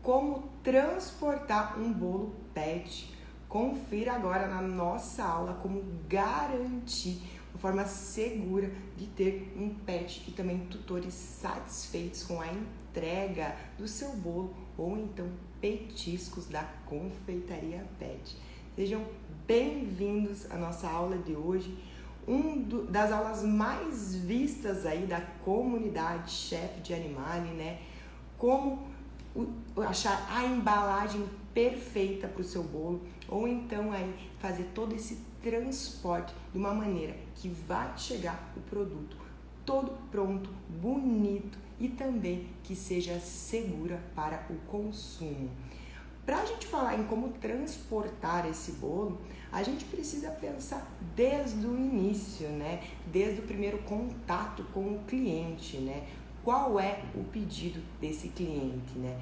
como transportar um bolo PET. Confira agora na nossa aula como garantir uma forma segura de ter um PET e também tutores satisfeitos com a entrega do seu bolo ou então petiscos da Confeitaria PET. Sejam bem-vindos à nossa aula de hoje, das aulas mais vistas aí da comunidade Chef de Animale, né? Como achar a embalagem perfeita para o seu bolo ou então aí fazer todo esse transporte de uma maneira que vai chegar o produto todo pronto, bonito e também que seja segura para o consumo. Para a gente falar em como transportar esse bolo, a gente precisa pensar desde o início, né? Desde o primeiro contato com o cliente, né? Qual é o pedido desse cliente, né?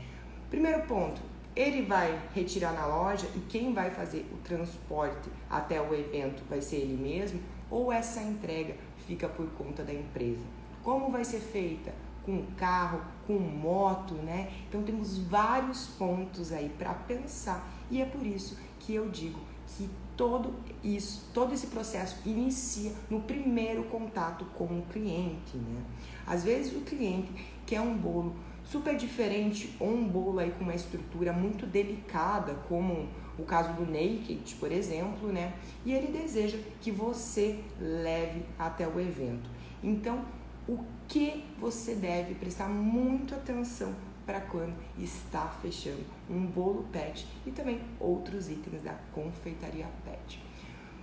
Primeiro ponto, ele vai retirar na loja e quem vai fazer o transporte até o evento vai ser ele mesmo ou essa entrega fica por conta da empresa? Como vai ser feita? Com carro, com moto, né? Então temos vários pontos aí para pensar e é por isso que eu digo que todo esse processo inicia no primeiro contato com o cliente, né? Às vezes o cliente quer um bolo super diferente ou um bolo aí com uma estrutura muito delicada, como o caso do Naked, por exemplo, né? E ele deseja que você leve até o evento. Então, o que você deve prestar muita atenção para quando está fechando um bolo PET e também outros itens da Confeitaria PET.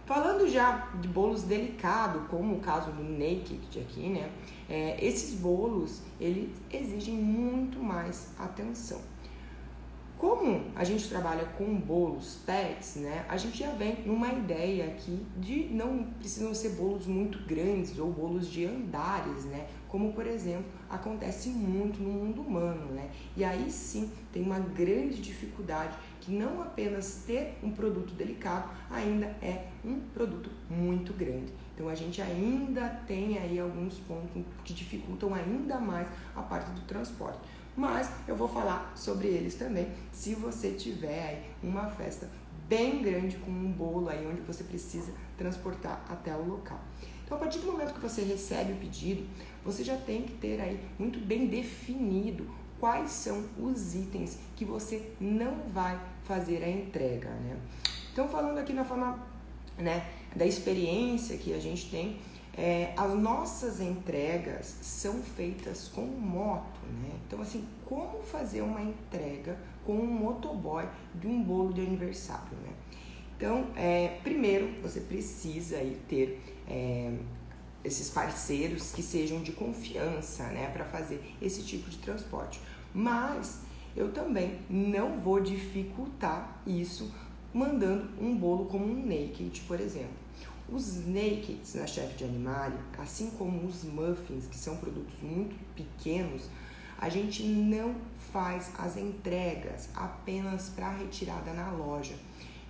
Falando já de bolos delicados, como o caso do Naked aqui, né? Esses bolos, eles exigem muito mais atenção. Como a gente trabalha com bolos PETs, né? A gente já vem numa ideia aqui de não precisam ser bolos muito grandes ou bolos de andares, né? Como, por exemplo, acontece muito no mundo humano, né? E aí sim tem uma grande dificuldade que não apenas ter um produto delicado, ainda é um produto muito grande. Então a gente ainda tem aí alguns pontos que dificultam ainda mais a parte do transporte. Mas eu vou falar sobre eles também se você tiver aí uma festa bem grande com um bolo aí onde você precisa transportar até o local. Então, a partir do momento que você recebe o pedido, você já tem que ter aí muito bem definido quais são os itens que você não vai fazer a entrega, né? Então, falando aqui na forma, né, da experiência que a gente tem, as nossas entregas são feitas com moto, né? Então, assim, como fazer uma entrega com um motoboy de um bolo de aniversário, né? Então, primeiro, você precisa aí ter esses parceiros que sejam de confiança, né? Para fazer esse tipo de transporte. Mas eu também não vou dificultar isso mandando um bolo como um Naked, por exemplo. Os Nakeds na Chef de Animale, assim como os muffins, que são produtos muito pequenos, a gente não faz as entregas apenas para retirada na loja.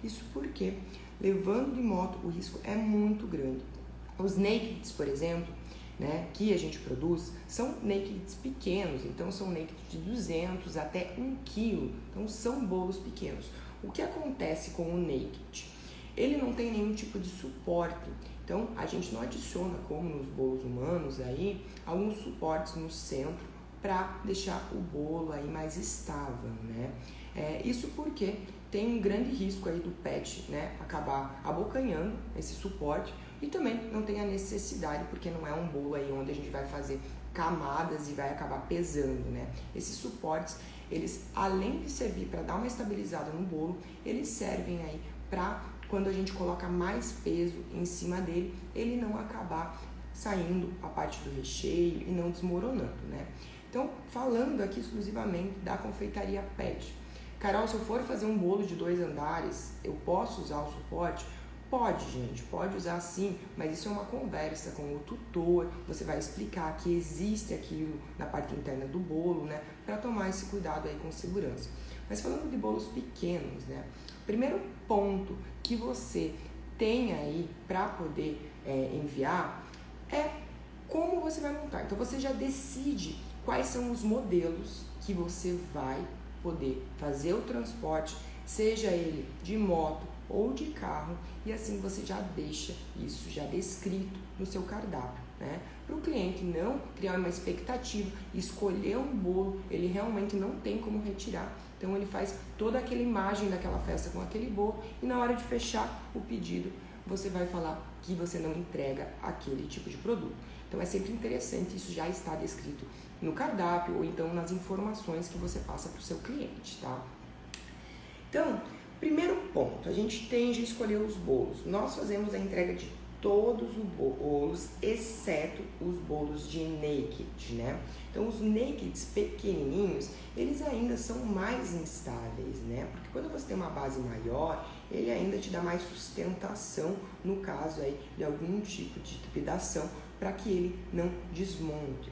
Isso porque, levando de moto, o risco é muito grande. Os Nakeds, por exemplo, né, que a gente produz, são Nakeds pequenos, então são Nakeds de 200 até 1 kg, então são bolos pequenos. O que acontece com o Naked? Ele não tem nenhum tipo de suporte, então a gente não adiciona, como nos bolos humanos, aí, alguns suportes no centro para deixar o bolo aí mais estável, né? Isso porque tem um grande risco aí do PET, né, acabar abocanhando esse suporte e também não tem a necessidade, porque não é um bolo aí onde a gente vai fazer camadas e vai acabar pesando, né? Esses suportes, eles, além de servir para dar uma estabilizada no bolo, eles servem aí para quando a gente coloca mais peso em cima dele, ele não acabar saindo a parte do recheio e não desmoronando, né? Então, falando aqui exclusivamente da Confeitaria PET. Carol, se eu for fazer um bolo de 2 andares, eu posso usar o suporte? Pode, gente, pode usar sim, mas isso é uma conversa com o tutor, você vai explicar que existe aquilo na parte interna do bolo, né, para tomar esse cuidado aí com segurança. Mas falando de bolos pequenos, né, primeiro ponto que você tem aí para poder enviar é como você vai montar. Então você já decide quais são os modelos que você vai poder fazer o transporte, seja ele de moto ou de carro, e assim você já deixa isso já descrito no seu cardápio, né? Para o cliente não criar uma expectativa, escolher um bolo, ele realmente não tem como retirar, então ele faz toda aquela imagem daquela festa com aquele bolo, e na hora de fechar o pedido, você vai falar que você não entrega aquele tipo de produto. Então é sempre interessante, isso já está descrito no cardápio ou então nas informações que você passa para o seu cliente, tá? Então, primeiro ponto, a gente tende a escolher os bolos. Nós fazemos a entrega de todos os bolos, exceto os bolos de naked, né? Então, os nakeds pequenininhos, eles ainda são mais instáveis, né? Porque quando você tem uma base maior, ele ainda te dá mais sustentação no caso aí de algum tipo de trepidação, para que ele não desmonte.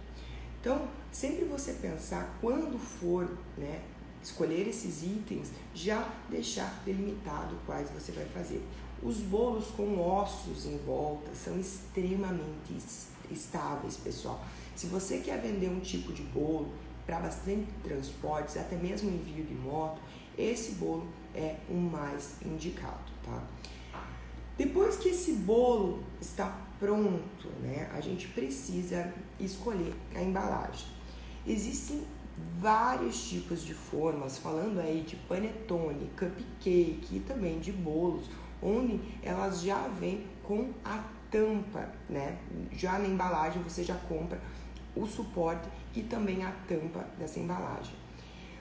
Então, sempre você pensar quando for, né, escolher esses itens, já deixar delimitado quais você vai fazer. Os bolos com ossos em volta são extremamente estáveis, pessoal. Se você quer vender um tipo de bolo para bastante transportes, até mesmo envio de moto, esse bolo é o mais indicado, tá? Depois que esse bolo está pronto, né, a gente precisa escolher a embalagem. Existem vários tipos de formas, falando aí de panetone, cupcake e também de bolos, onde elas já vêm com a tampa, né? Já na embalagem você já compra o suporte e também a tampa dessa embalagem.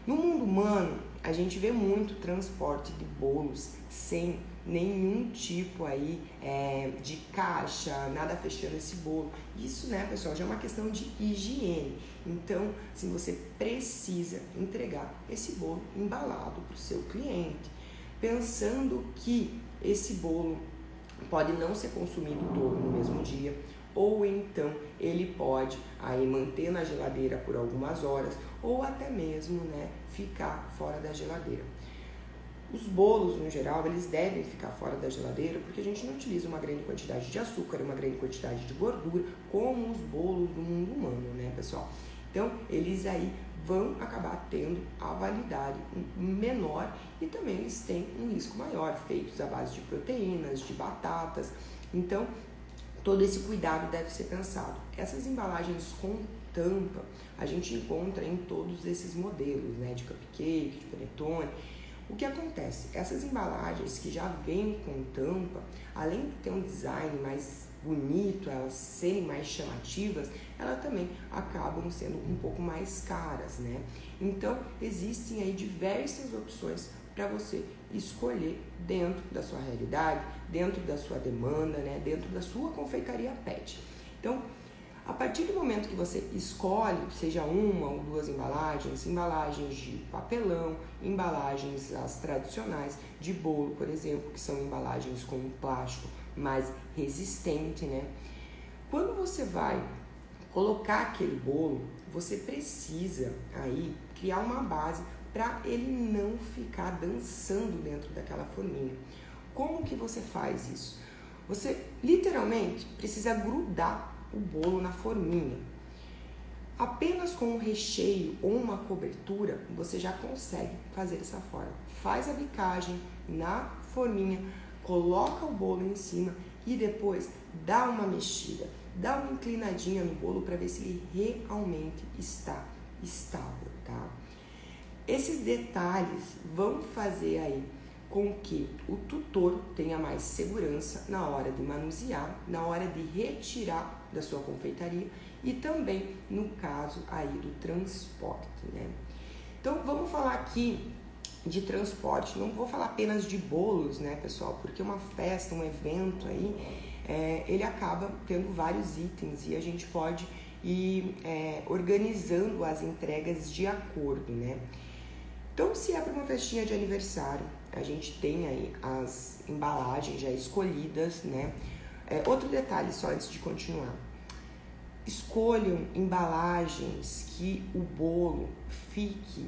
No mundo humano, a gente vê muito transporte de bolos sem nenhum tipo aí de caixa, nada fechando esse bolo. Isso, né, pessoal, já é uma questão de higiene. Então, assim, você precisa entregar esse bolo embalado para o seu cliente, pensando que esse bolo pode não ser consumido todo no mesmo dia, ou então ele pode aí manter na geladeira por algumas horas, ou até mesmo, né, ficar fora da geladeira. Os bolos, no geral, eles devem ficar fora da geladeira porque a gente não utiliza uma grande quantidade de açúcar, uma grande quantidade de gordura, como os bolos do mundo humano, né, pessoal? Então, eles aí vão acabar tendo a validade menor e também eles têm um risco maior, feitos à base de proteínas, de batatas. Então, todo esse cuidado deve ser pensado. Essas embalagens com tampa, a gente encontra em todos esses modelos, né, de cupcake, de panetone. O que acontece? Essas embalagens que já vêm com tampa, além de ter um design mais bonito, elas serem mais chamativas, elas também acabam sendo um pouco mais caras, né? Então, existem aí diversas opções para você escolher dentro da sua realidade, dentro da sua demanda, né? Dentro da sua confeitaria pet. Então, a partir do momento que você escolhe, seja uma ou duas embalagens, embalagens de papelão, embalagens as tradicionais de bolo, por exemplo, que são embalagens com um plástico mais resistente, né? Quando você vai colocar aquele bolo, você precisa aí criar uma base para ele não ficar dançando dentro daquela forminha. Como que você faz isso? Você literalmente precisa grudar o bolo na forminha. Apenas com um recheio ou uma cobertura, você já consegue fazer dessa forma. Faz a bicagem na forminha, coloca o bolo em cima e depois dá uma mexida, dá uma inclinadinha no bolo para ver se ele realmente está estável, tá? Esses detalhes vão fazer aí com que o tutor tenha mais segurança na hora de manusear, na hora de retirar da sua confeitaria e também no caso aí do transporte, né? Então vamos falar aqui de transporte, não vou falar apenas de bolos, né, pessoal, porque uma festa, um evento aí, ele acaba tendo vários itens e a gente pode ir organizando as entregas de acordo, né? Então, se é para uma festinha de aniversário, a gente tem aí as embalagens já escolhidas, né? Outro detalhe só antes de continuar. Escolham embalagens que o bolo fique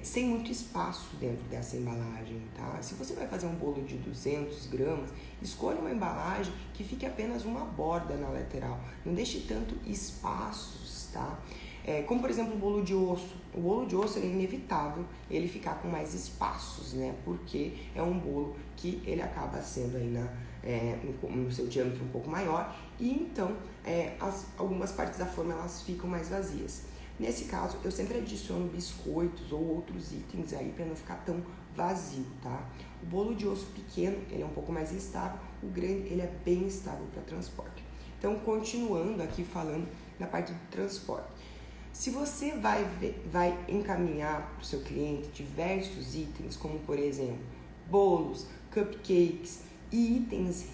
sem muito espaço dentro dessa embalagem, tá? Se você vai fazer um bolo de 200 gramas, escolha uma embalagem que fique apenas uma borda na lateral. Não deixe tanto espaços, tá? Como, por exemplo, o bolo de osso. O bolo de osso ele é inevitável ele ficar com mais espaços, né? Porque é um bolo que ele acaba sendo aí no seu diâmetro um pouco maior e então algumas partes da forma elas ficam mais vazias. Nesse caso, eu sempre adiciono biscoitos ou outros itens aí para não ficar tão vazio, tá? O bolo de osso pequeno, ele é um pouco mais instável, o grande, ele é bem estável para transporte. Então, continuando aqui falando na parte do transporte. Se você vai encaminhar para o seu cliente diversos itens, como por exemplo, bolos, cupcakes e itens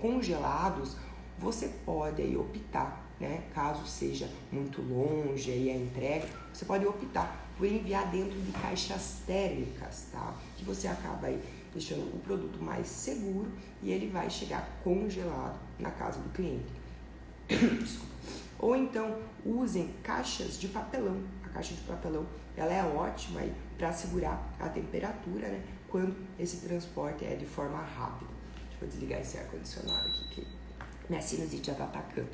congelados, você pode aí optar, né? Caso seja muito longe aí a entrega, você pode optar por enviar dentro de caixas térmicas, tá? Que você acaba aí deixando o produto mais seguro e ele vai chegar congelado na casa do cliente. Desculpa. Ou então usem caixas de papelão. A caixa de papelão ela é ótima para segurar a temperatura, né? Quando esse transporte é de forma rápida. Deixa eu desligar esse ar-condicionado aqui que minha sinusite já está atacando.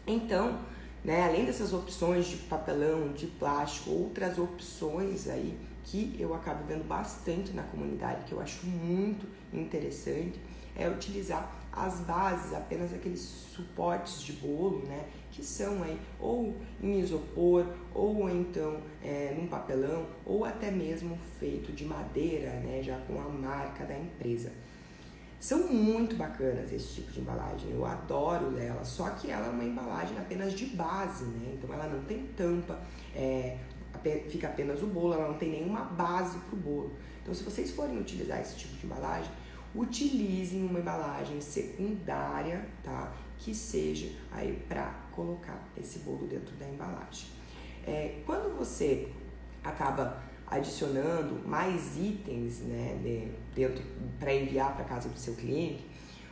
Então, né, além dessas opções de papelão, de plástico, outras opções aí que eu acabo vendo bastante na comunidade, que eu acho muito interessante, é utilizar as bases, apenas aqueles suportes de bolo, né, que são aí ou em isopor, ou então num papelão, ou até mesmo feito de madeira, né, já com a marca da empresa. São muito bacanas esse tipo de embalagem, eu adoro ela, só que ela é uma embalagem apenas de base, né? Então ela não tem tampa, fica apenas o bolo, ela não tem nenhuma base para o bolo. Então se vocês forem utilizar esse tipo de embalagem, utilizem uma embalagem secundária, tá? Que seja aí para colocar esse bolo dentro da embalagem. Quando você acaba adicionando mais itens, né, dentro para enviar para casa do seu cliente,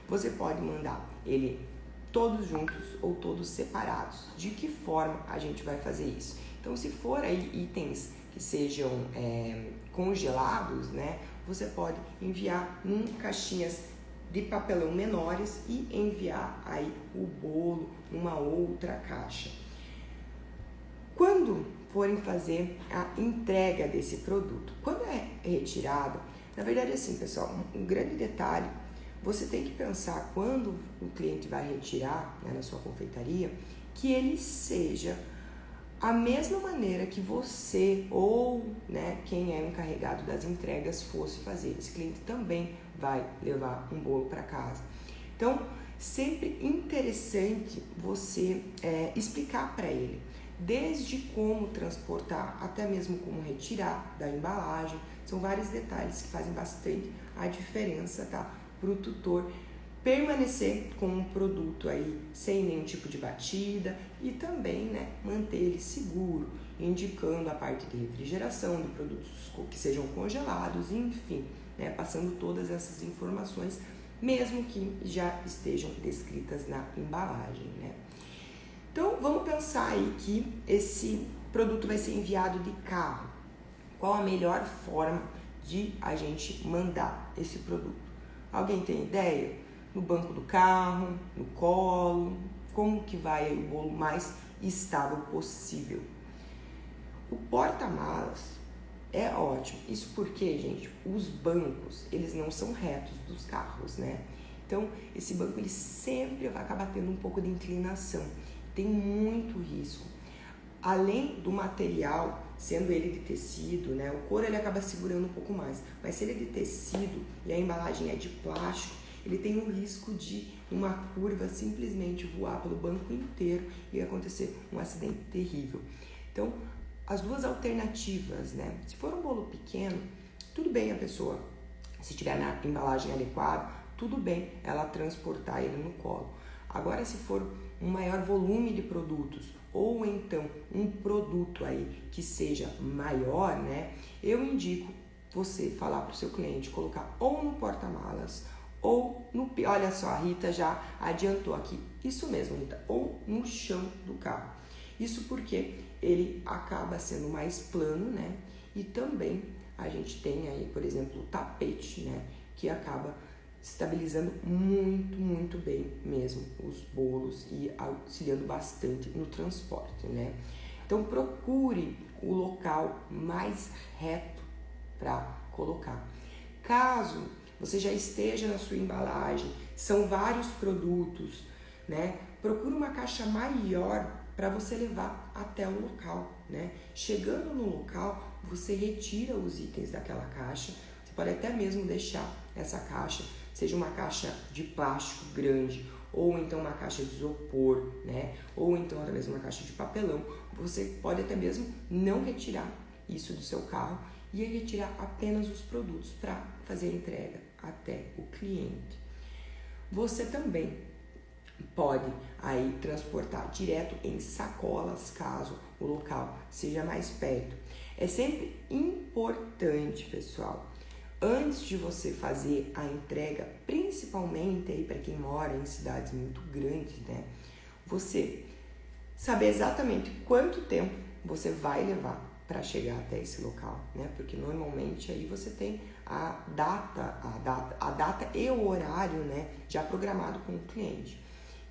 você pode mandar ele todos juntos ou todos separados. De que forma a gente vai fazer isso? Então, se for aí itens que sejam congelados, né, você pode enviar em caixinhas de papelão menores e enviar aí o bolo numa outra caixa. Quando forem fazer a entrega desse produto, quando é retirado, na verdade assim, pessoal, um grande detalhe, você tem que pensar quando o cliente vai retirar, né, na sua confeitaria, que ele seja a mesma maneira que você ou, né, quem é o encarregado das entregas fosse fazer. Esse cliente também vai levar um bolo para casa. Então, sempre interessante você explicar para ele, desde como transportar, até mesmo como retirar da embalagem. São vários detalhes que fazem bastante a diferença, tá? Para o tutor permanecer com o produto aí sem nenhum tipo de batida e também, né, manter ele seguro, indicando a parte de refrigeração de produtos que sejam congelados, enfim, né, passando todas essas informações, mesmo que já estejam descritas na embalagem, né? Então, vamos pensar aí que esse produto vai ser enviado de carro. Qual a melhor forma de a gente mandar esse produto? Alguém tem ideia? No banco do carro, no colo, como que vai o bolo mais estável possível? O porta-malas é ótimo. Isso porque, gente, os bancos, eles não são retos dos carros, né? Então, esse banco, ele sempre vai acabar tendo um pouco de inclinação. Tem muito risco. Além do material, sendo ele de tecido, né? O couro ele acaba segurando um pouco mais. Mas se ele é de tecido e a embalagem é de plástico, ele tem o risco de uma curva simplesmente voar pelo banco inteiro e acontecer um acidente terrível. Então, as duas alternativas, né? Se for um bolo pequeno, tudo bem a pessoa, se tiver na embalagem adequada, tudo bem ela transportar ele no colo. Agora, se for um maior volume de produtos ou então um produto aí que seja maior, né? Eu indico você falar para o seu cliente colocar ou no porta-malas ou no... Olha só, a Rita já adiantou aqui. Isso mesmo, Rita. Ou no chão do carro. Isso porque ele acaba sendo mais plano, né? E também a gente tem aí, por exemplo, o tapete, né? Que acaba estabilizando muito bem mesmo os bolos e auxiliando bastante no transporte, né? Então procure o local mais reto para colocar. Caso você já esteja na sua embalagem, são vários produtos, né? Procure uma caixa maior para você levar até o local, né? Chegando no local, você retira os itens daquela caixa. Você pode até mesmo deixar essa caixa, seja uma caixa de plástico grande, ou então uma caixa de isopor, né? Ou então até mesmo uma caixa de papelão. Você pode até mesmo não retirar isso do seu carro e retirar apenas os produtos para fazer a entrega até o cliente. Você também pode aí transportar direto em sacolas, caso o local seja mais perto. É sempre importante, pessoal, antes de você fazer a entrega, principalmente aí para quem mora em cidades muito grandes, né? Você saber exatamente quanto tempo você vai levar para chegar até esse local, né? Porque normalmente aí você tem a data e o horário, né, já programado com o cliente.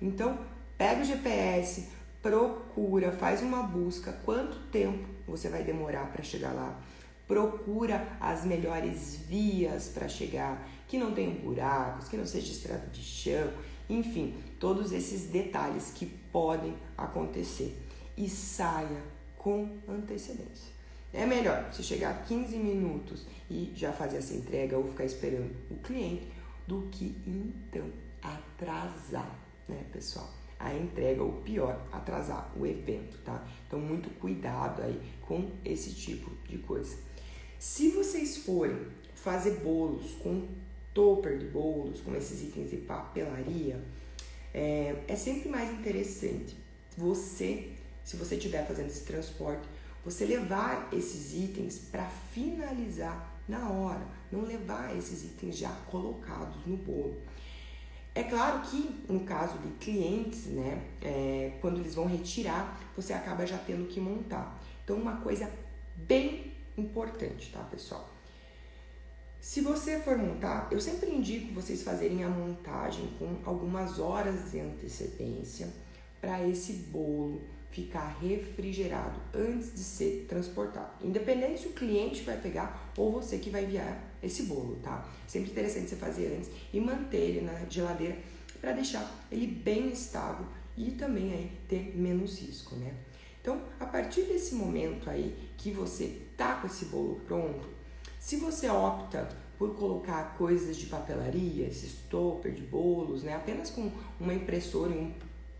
Então, pega o GPS, procura, faz uma busca, quanto tempo você vai demorar para chegar lá. Procura as melhores vias para chegar, que não tenham buracos, que não seja estrada de chão, enfim, todos esses detalhes que podem acontecer. E saia com antecedência. É melhor você chegar 15 minutos e já fazer essa entrega ou ficar esperando o cliente do que então atrasar, né, pessoal? A entrega, ou pior, atrasar o evento, tá? Então, muito cuidado aí com esse tipo de coisa. Se vocês forem fazer bolos com topper de bolos, com esses itens de papelaria, é sempre mais interessante se você estiver fazendo esse transporte, você levar esses itens para finalizar na hora, não levar esses itens já colocados no bolo. É claro que no caso de clientes, né, quando eles vão retirar, você acaba já tendo que montar. Então, uma coisa bem importante, tá, pessoal? Se você for montar, eu sempre indico vocês fazerem a montagem com algumas horas de antecedência para esse bolo ficar refrigerado antes de ser transportado. Independente se o cliente vai pegar ou você que vai enviar esse bolo, tá? Sempre interessante você fazer antes e manter ele na geladeira para deixar ele bem estável e também aí ter menos risco, né? Então, a partir desse momento aí que você tá com esse bolo pronto, se você opta por colocar coisas de papelaria, esses topper de bolos, né? Apenas com uma impressora e um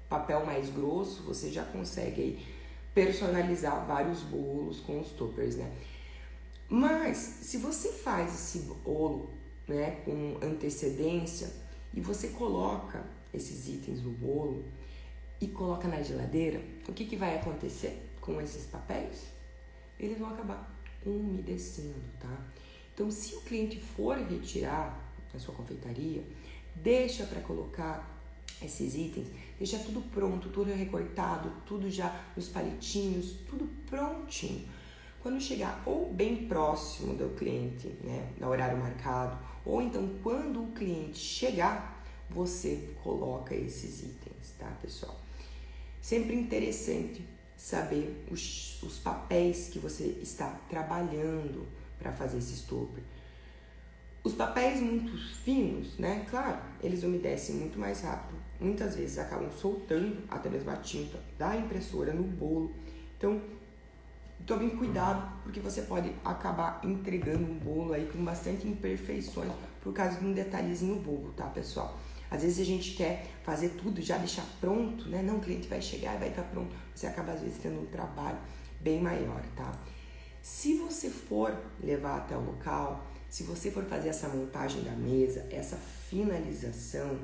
papel mais grosso, você já consegue aí personalizar vários bolos com os toppers, né? Mas, se você faz esse bolo, né, com antecedência e você coloca esses itens no bolo e coloca na geladeira, o que vai acontecer com esses papéis? Eles vão acabar umedecendo, tá? Então, se o cliente for retirar na sua confeitaria, deixa para colocar esses itens, deixa tudo pronto, tudo recortado, tudo já nos palitinhos, tudo prontinho. Quando chegar ou bem próximo do cliente, né, no horário marcado, ou então quando o cliente chegar, você coloca esses itens, tá, pessoal? Sempre interessante saber os papéis que você está trabalhando para fazer esse topper. Os papéis muito finos, né? Claro, eles umedecem muito mais rápido. Muitas vezes acabam soltando até mesmo a tinta da impressora no bolo. Então, tome cuidado, porque você pode acabar entregando um bolo aí com bastante imperfeições por causa de um detalhezinho bobo, tá, pessoal? Às vezes a gente quer fazer tudo, já deixar pronto, né? Não, o cliente vai chegar e vai estar pronto. Você acaba, às vezes, tendo um trabalho bem maior, tá? Se você for levar até o local, se você for fazer essa montagem da mesa, essa finalização,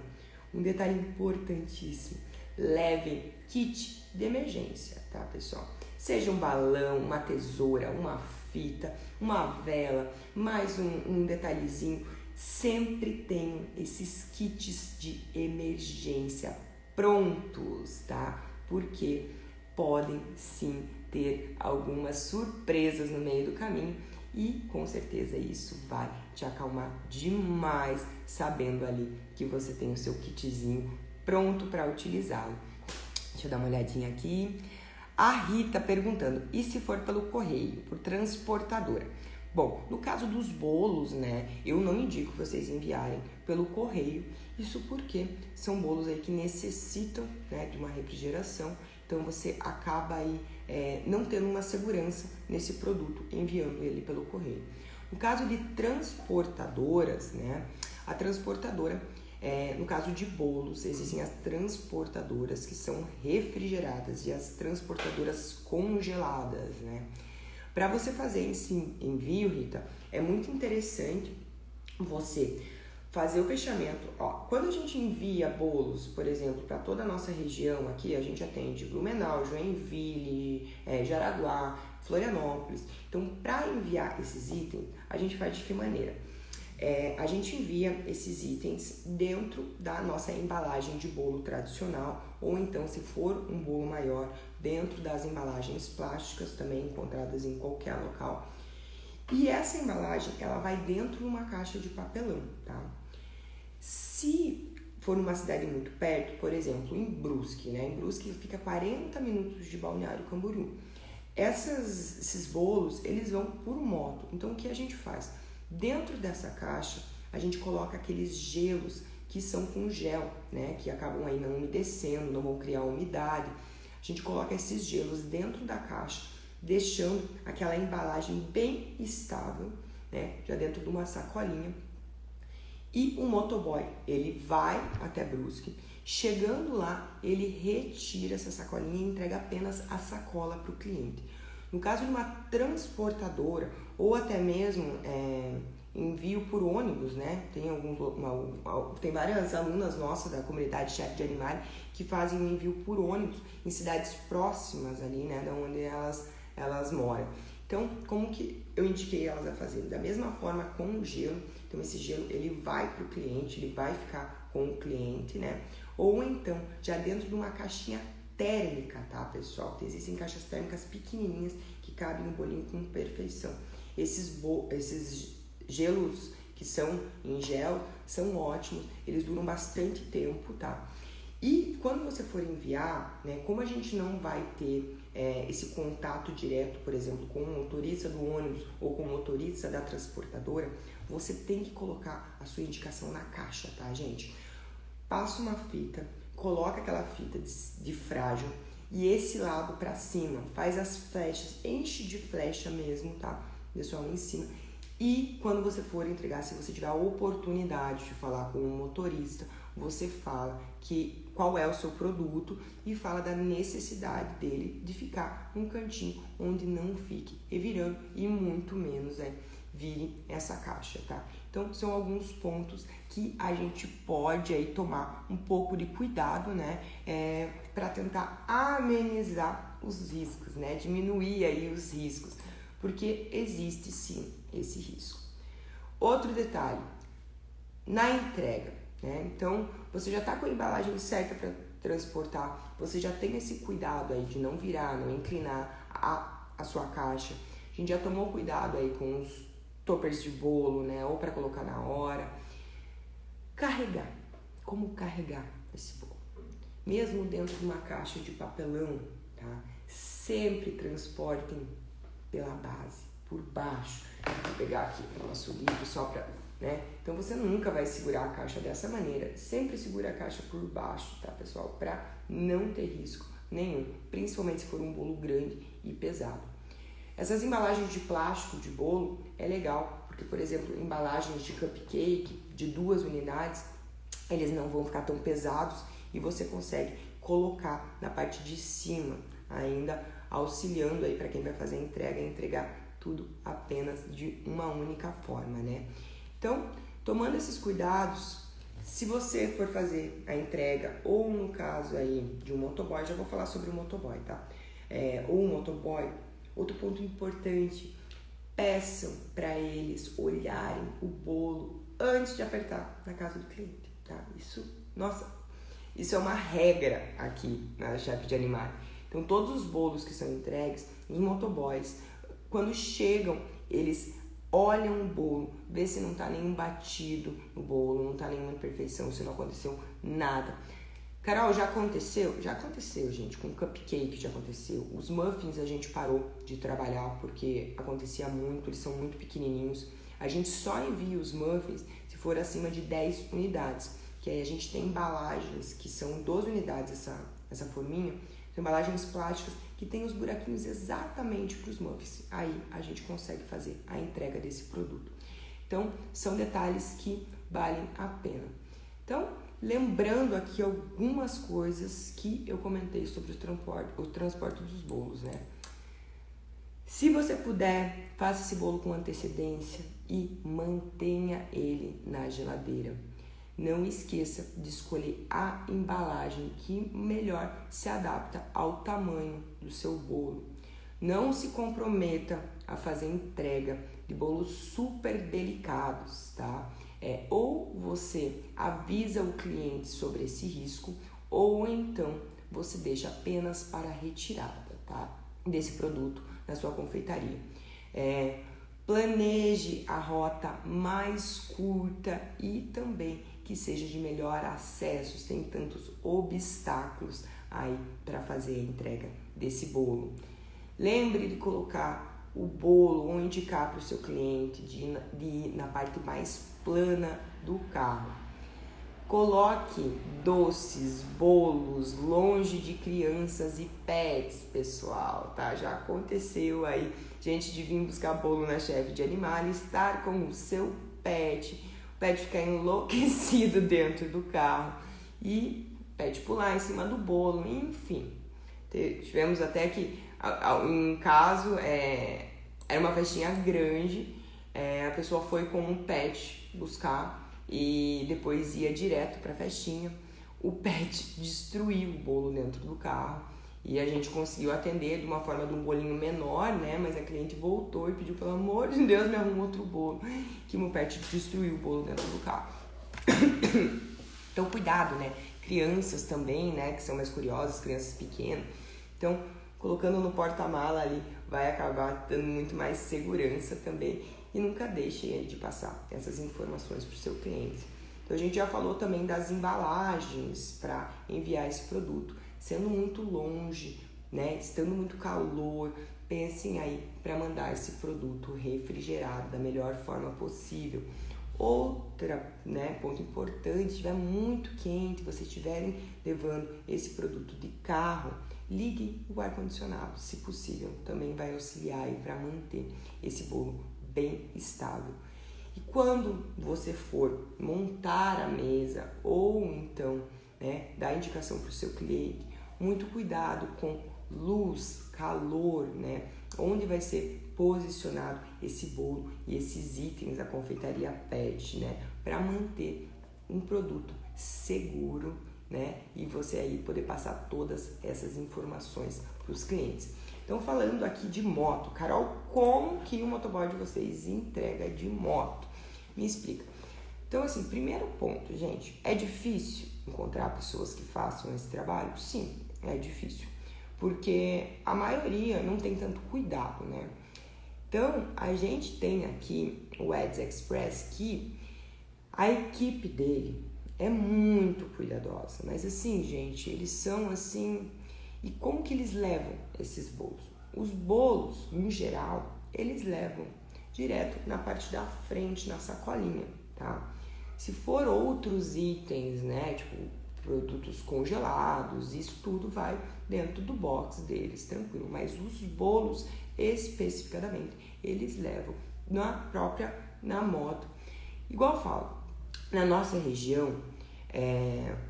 um detalhe importantíssimo, leve kit de emergência, tá, pessoal? Seja um balão, uma tesoura, uma fita, uma vela, mais um detalhezinho, sempre tenham esses kits de emergência prontos, tá? Porque podem sim ter algumas surpresas no meio do caminho E com certeza isso vai te acalmar demais, sabendo ali que você tem o seu kitzinho pronto para utilizá-lo. Deixa eu dar uma olhadinha aqui. A Rita perguntando, e se for pelo correio, por transportadora? Bom, no caso dos bolos, né, eu não indico vocês enviarem pelo correio, isso porque são bolos aí que necessitam, né, de uma refrigeração, então você acaba aí não tendo uma segurança nesse produto enviando ele pelo correio. No caso de transportadoras, né, a transportadora, no caso de bolos, existem as transportadoras que são refrigeradas e as transportadoras congeladas, né? Para você fazer esse envio, Rita, é muito interessante você fazer o fechamento. Ó, quando a gente envia bolos, por exemplo, para toda a nossa região aqui, a gente atende Blumenau, Joinville, Jaraguá, Florianópolis. Então, para enviar esses itens, a gente faz de que maneira? A gente envia esses itens dentro da nossa embalagem de bolo tradicional, ou então, se for um bolo maior, dentro das embalagens plásticas também encontradas em qualquer local. E essa embalagem, ela vai dentro de uma caixa de papelão, tá? Se for numa cidade muito perto, por exemplo, em Brusque, né? Em Brusque fica 40 minutos de Balneário Camboriú. Esses bolos, eles vão por moto. Então, o que a gente faz? Dentro dessa caixa, a gente coloca aqueles gelos que são com gel, né? Que acabam aí não umedecendo, não vão criar umidade. A gente coloca esses gelos dentro da caixa, deixando aquela embalagem bem estável, né? Já dentro de uma sacolinha. E o motoboy, ele vai até Brusque. Chegando lá, ele retira essa sacolinha e entrega apenas a sacola para o cliente. No caso de uma transportadora ou até mesmo envio por ônibus, né? Tem várias alunas nossas da comunidade Chefe de Animais que fazem o envio por ônibus em cidades próximas ali, né? Da onde elas moram. Então, como que eu indiquei elas a fazer? Da mesma forma com o gelo. Então, esse gelo ele vai para o cliente, ele vai ficar com o cliente, né? Ou então, já dentro de uma caixinha térmica, tá, pessoal? Existem caixas térmicas pequenininhas que cabem no bolinho com perfeição. Esses gelos que são em gel são ótimos, eles duram bastante tempo, tá? E quando você for enviar, né, como a gente não vai ter esse contato direto, por exemplo, com o motorista do ônibus ou com o motorista da transportadora, você tem que colocar a sua indicação na caixa, tá, gente? Passa uma fita, coloca aquela fita de frágil e esse lado para cima, faz as flechas, enche de flecha mesmo, tá? Pessoal, em cima. E quando você for entregar, se você tiver a oportunidade de falar com o motorista, você fala qual é o seu produto e fala da necessidade dele de ficar num cantinho onde não fique revirando e muito menos vire essa caixa, tá? Então, são alguns pontos que a gente pode aí tomar um pouco de cuidado, né? Para tentar amenizar os riscos, né? Diminuir aí os riscos, porque existe sim esse risco. Outro detalhe, na entrega, né? Então, você já está com a embalagem certa para transportar, você já tem esse cuidado aí de não virar, não inclinar a sua caixa. A gente já tomou cuidado aí com os toppers de bolo, né? Ou para colocar na hora. Carregar. Como carregar esse bolo? Mesmo dentro de uma caixa de papelão, tá? Sempre transportem pela base, por baixo. Vou pegar aqui o nosso livro só para, né? Então você nunca vai segurar a caixa dessa maneira. Sempre segura a caixa por baixo, tá, pessoal? Para não ter risco nenhum, principalmente se for um bolo grande e pesado. Essas embalagens de plástico de bolo é legal, porque, por exemplo, embalagens de cupcake de 2 unidades, eles não vão ficar tão pesados e você consegue colocar na parte de cima, ainda auxiliando aí para quem vai fazer a entrega, entregar tudo apenas de uma única forma, né? Então, tomando esses cuidados, se você for fazer a entrega, ou no caso aí de um motoboy, já vou falar sobre o motoboy, tá? Ou um motoboy, outro ponto importante, peçam para eles olharem o bolo antes de apertar na casa do cliente, tá? Isso é uma regra aqui na Chefe de Animais. Então, todos os bolos que são entregues, os motoboys, quando chegam, eles olha um bolo, vê se não tá nenhum batido no bolo, não tá nenhuma imperfeição, se não aconteceu nada. Carol, já aconteceu? Já aconteceu, gente. Com cupcake já aconteceu. Os muffins a gente parou de trabalhar porque acontecia muito, eles são muito pequenininhos. A gente só envia os muffins se for acima de 10 unidades. Que aí a gente tem embalagens que são 12 unidades essa forminha. São embalagens plásticas que tem os buraquinhos exatamente para os muffins. Aí a gente consegue fazer a entrega desse produto. Então, são detalhes que valem a pena. Então, lembrando aqui algumas coisas que eu comentei sobre o transporte dos bolos, né? Se você puder, faça esse bolo com antecedência e mantenha ele na geladeira. Não esqueça de escolher a embalagem que melhor se adapta ao tamanho do seu bolo. Não se comprometa a fazer entrega de bolos super delicados, tá? Ou você avisa o cliente sobre esse risco, ou então você deixa apenas para retirada, tá? Desse produto na sua confeitaria. Planeje a rota mais curta e também que seja de melhor acesso, sem tantos obstáculos aí para fazer a entrega desse bolo. Lembre de colocar o bolo ou indicar para o seu cliente de ir na parte mais plana do carro. Coloque doces, bolos longe de crianças e pets, pessoal, tá? Já aconteceu aí, gente de vir buscar bolo na Chefe de Animal e estar com o seu pet, o pet ficar enlouquecido dentro do carro e o pet pular em cima do bolo, enfim. Tivemos até que, um caso, era uma festinha grande, a pessoa foi com um pet buscar e depois ia direto para a festinha. O pet destruiu o bolo dentro do carro e a gente conseguiu atender de uma forma de um bolinho menor, né? Mas a cliente voltou e pediu, pelo amor de Deus, me arruma outro bolo, que meu pet destruiu o bolo dentro do carro. Então, cuidado, né? Crianças também, né? Que são mais curiosas, crianças pequenas. Então, colocando no porta-mala ali, vai acabar dando muito mais segurança também. E nunca deixe de passar essas informações para o seu cliente. Então, a gente já falou também das embalagens para enviar esse produto. Sendo muito longe, né? Estando muito calor, pensem aí para mandar esse produto refrigerado da melhor forma possível. Outra, né, ponto importante, se estiver muito quente, vocês estiverem levando esse produto de carro, ligue o ar-condicionado, se possível. Também vai auxiliar aí para manter esse bolo bem estável. E quando você for montar a mesa ou então, né, dar indicação para o seu cliente, muito cuidado com luz, calor, né, onde vai ser posicionado esse bolo e esses itens da confeitaria pet, né, para manter um produto seguro, né, e você aí poder passar todas essas informações para os clientes. Então, falando aqui de moto, Carol, como que o motoboy de vocês entrega de moto? Me explica. Então, assim, primeiro ponto, gente, é difícil encontrar pessoas que façam esse trabalho? Sim, é difícil, porque a maioria não tem tanto cuidado, né? Então, a gente tem aqui o Eds Express, que a equipe dele é muito cuidadosa, mas assim, gente, eles são assim... E como que eles levam esses bolos? Os bolos, em geral, eles levam direto na parte da frente, na sacolinha, tá? Se for outros itens, né, tipo produtos congelados, isso tudo vai dentro do box deles, tranquilo. Mas os bolos, especificadamente, eles levam na moto. Igual eu falo, na nossa região,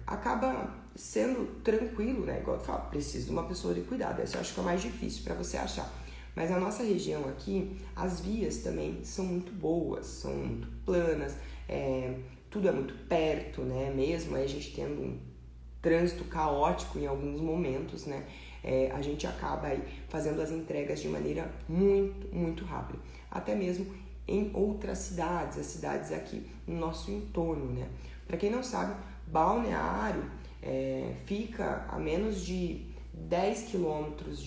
acaba sendo tranquilo, né? Igual eu falo, precisa de uma pessoa de cuidado. Essa eu acho que é o mais difícil para você achar. Mas na nossa região aqui, as vias também são muito boas, são muito planas, tudo é muito perto, né? Mesmo a gente tendo um trânsito caótico em alguns momentos, né? A gente acaba aí fazendo as entregas de maneira muito, muito rápida. Até mesmo em outras cidades, as cidades aqui no nosso entorno, né? Para quem não sabe, Balneário fica a menos de 10 quilômetros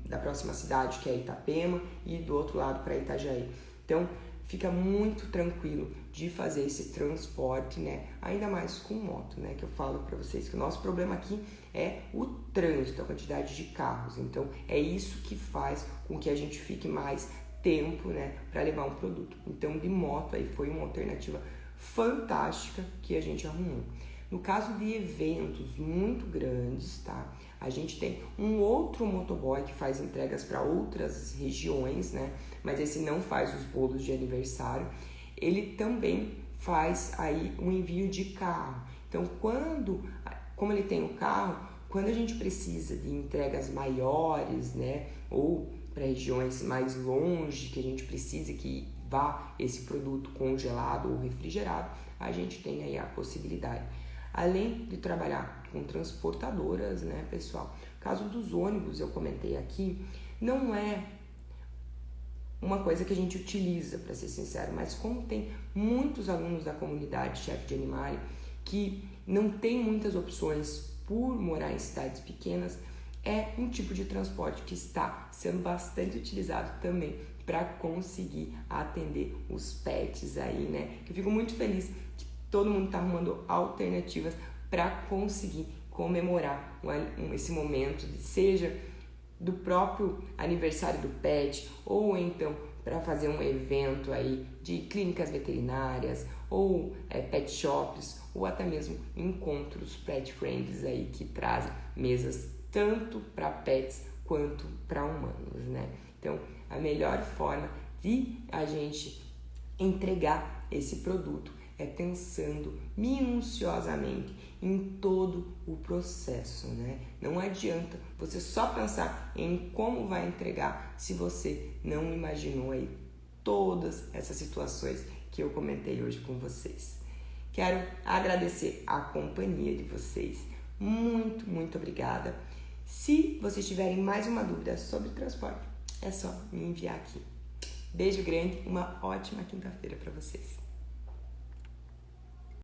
da próxima cidade, que é Itapema, e do outro lado para Itajaí. Então, fica muito tranquilo de fazer esse transporte, né? Ainda mais com moto, né? Que eu falo para vocês que o nosso problema aqui é o trânsito, a quantidade de carros. Então, é isso que faz com que a gente fique mais tempo, né, para levar um produto. Então, de moto aí foi uma alternativa fantástica que a gente arrumou. No caso de eventos muito grandes, tá? A gente tem um outro motoboy que faz entregas para outras regiões, né? Mas esse não faz os bolos de aniversário. Ele também faz aí um envio de carro. Então, como ele tem o carro, quando a gente precisa de entregas maiores, né? Ou para regiões mais longe, que a gente precisa que vá esse produto congelado ou refrigerado, a gente tem aí a possibilidade. Além de trabalhar com transportadoras, né, pessoal? O caso dos ônibus, eu comentei aqui, não é uma coisa que a gente utiliza, para ser sincero, mas como tem muitos alunos da comunidade Chefe de Animale que não tem muitas opções por morar em cidades pequenas, é um tipo de transporte que está sendo bastante utilizado também para conseguir atender os pets aí, né? Eu fico muito feliz que todo mundo está arrumando alternativas para conseguir comemorar esse momento, seja do próprio aniversário do pet ou então para fazer um evento aí de clínicas veterinárias ou pet shops ou até mesmo encontros pet friends aí que trazem mesas tanto para pets quanto para humanos, né? Então, a melhor forma de a gente entregar esse produto é pensando minuciosamente em todo o processo, né? Não adianta você só pensar em como vai entregar se você não imaginou aí todas essas situações que eu comentei hoje com vocês. Quero agradecer a companhia de vocês. Muito, muito obrigada. Se vocês tiverem mais uma dúvida sobre transporte, é só me enviar aqui. Beijo grande, uma ótima quinta-feira para vocês.